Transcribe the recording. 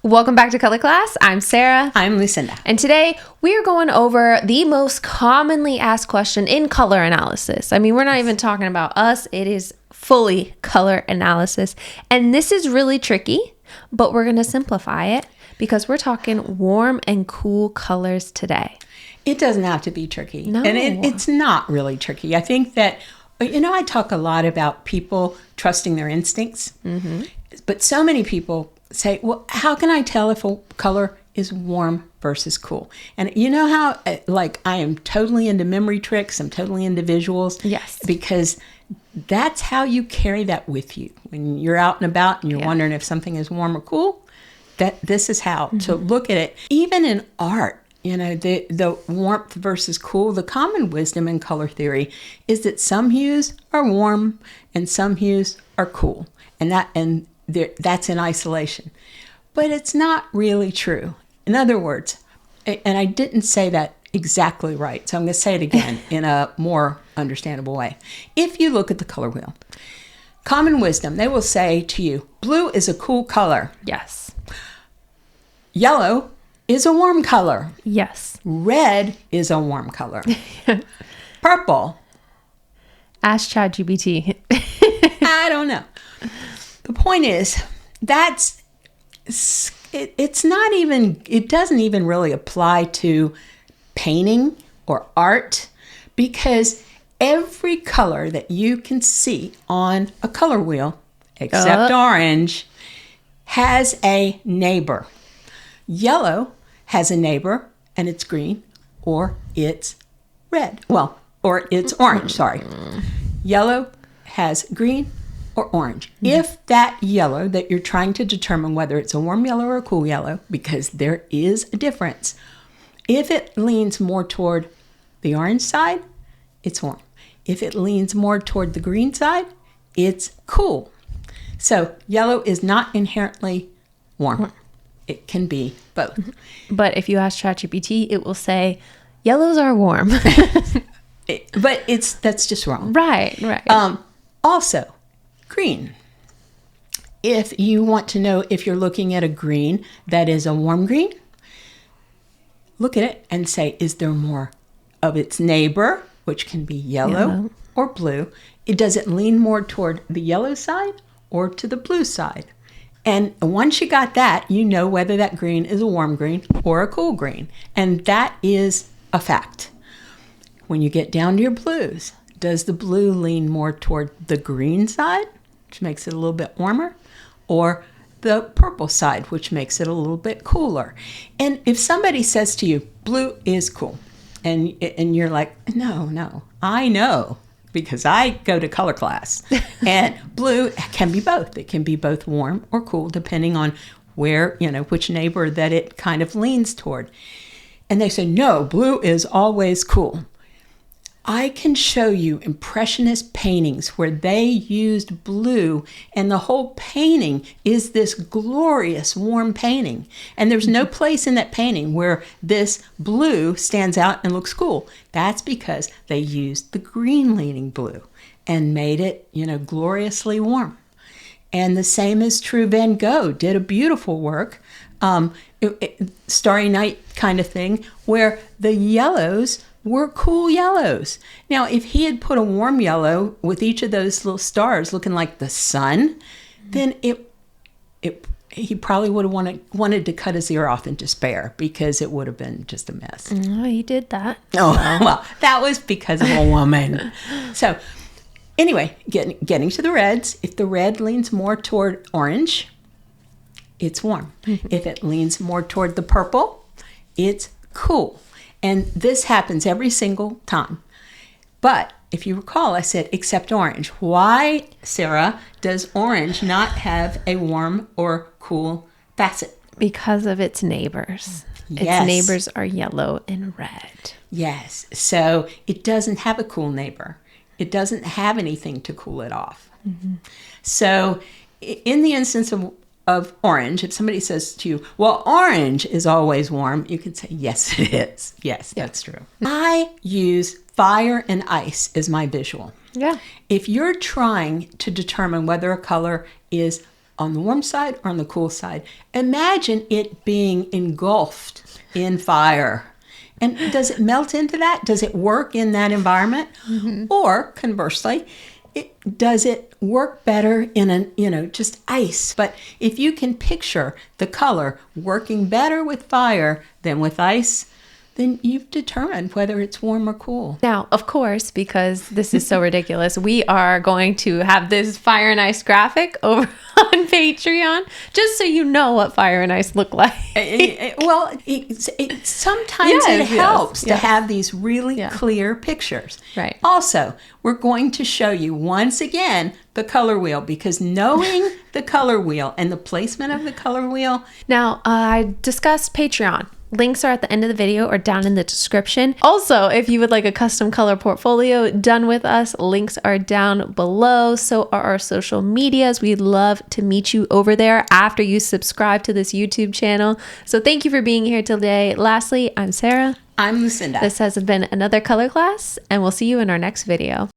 Welcome back to Color Class. I'm Sarah. I'm Lucinda. And today we are going over the most commonly asked question in color analysis. I mean, we're not even talking about us. It is fully color analysis. And this is really tricky, but we're going to simplify it because we're talking warm and cool colors today. It doesn't have to be tricky. No. And it's not really tricky. I think that, I talk a lot about people trusting their instincts. Mm-hmm. But so many people say, well, how can I tell if a color is warm versus cool? And you know how, I am totally into memory tricks. I'm totally into visuals. Yes. Because that's how you carry that with you. When you're out and about and you're wondering if something is warm or cool, this is how to look at it. Even in art, the warmth versus cool, the common wisdom in color theory is that some hues are warm and some hues are cool. And that's in isolation. But it's not really true. In other words, and I didn't say that exactly right, so I'm going to say it again in a more understandable way. If you look at the color wheel, common wisdom, they will say to you, blue is a cool color. Yes. Yellow is a warm color. Yes. Red is a warm color. Purple. Ask ChatGPT. I don't know. The point is, it doesn't even really apply to painting or art, because every color that you can see on a color wheel, except orange, has a neighbor. Yellow has a neighbor, and it's green, or it's red. Well, or it's orange, sorry. Yellow has green or orange. Mm-hmm. If that yellow that you're trying to determine whether it's a warm yellow or a cool yellow, because there is a difference, if it leans more toward the orange side, it's warm. If it leans more toward the green side, it's cool. So yellow is not inherently warm. It can be both. But if you ask ChatGPT, it will say yellows are warm. But that's just wrong. Right. Also, green. If you want to know if you're looking at a green that is a warm green, look at it and say, is there more of its neighbor, which can be yellow or blue? Does it lean more toward the yellow side or to the blue side? And once you got that, you know whether that green is a warm green or a cool green. And that is a fact. When you get down to your blues, does the blue lean more toward the green side, which makes it a little bit warmer, or the purple side, which makes it a little bit cooler? And if somebody says to you, blue is cool, and you're like, no, I know, because I go to color class, and blue can be both. It can be both warm or cool, depending on where, which neighbor that it kind of leans toward. And they say, no, blue is always cool. I can show you impressionist paintings where they used blue, and the whole painting is this glorious warm painting. And there's no place in that painting where this blue stands out and looks cool. That's because they used the green leaning blue and made it, gloriously warm. And the same is true. Van Gogh did a beautiful work, Starry Night kind of thing, where the yellows were cool yellows. Now, if he had put a warm yellow with each of those little stars looking like the sun, then he probably would have wanted to cut his ear off in despair, because it would have been just a mess. Oh, he did that. Oh, well, that was because of a woman. So anyway, getting to the reds, if the red leans more toward orange, it's warm. Mm-hmm. If it leans more toward the purple, it's cool. And this happens every single time. But if you recall, I said, except orange. Why, Sarah, does orange not have a warm or cool facet? Because of its neighbors. Yes. Its neighbors are yellow and red. Yes. So it doesn't have a cool neighbor. It doesn't have anything to cool it off. Mm-hmm. So in the instance of orange, if somebody says to you, well, orange is always warm, you can say, yes, it is. Yes, that's true. I use fire and ice as my visual. Yeah. If you're trying to determine whether a color is on the warm side or on the cool side. Imagine it being engulfed in fire. And does it melt into that? Does it work in that environment? Or conversely, does it work better in just ice? But if you can picture the color working better with fire than with ice, then you've determined whether it's warm or cool. Now, of course, because this is so ridiculous, we are going to have this fire and ice graphic over on Patreon, just so you know what fire and ice look like. Sometimes it helps to have these really clear pictures. Right. Also, we're going to show you once again the color wheel, because knowing the color wheel and the placement of the color wheel. Now, I discussed Patreon. Links are at the end of the video or down in the description. Also, if you would like a custom color portfolio done with us, links are down below. So are our social medias. We'd love to meet you over there after you subscribe to this YouTube channel. So thank you for being here today. Lastly, I'm Sarah. I'm Lucinda. This has been another color class, and we'll see you in our next video.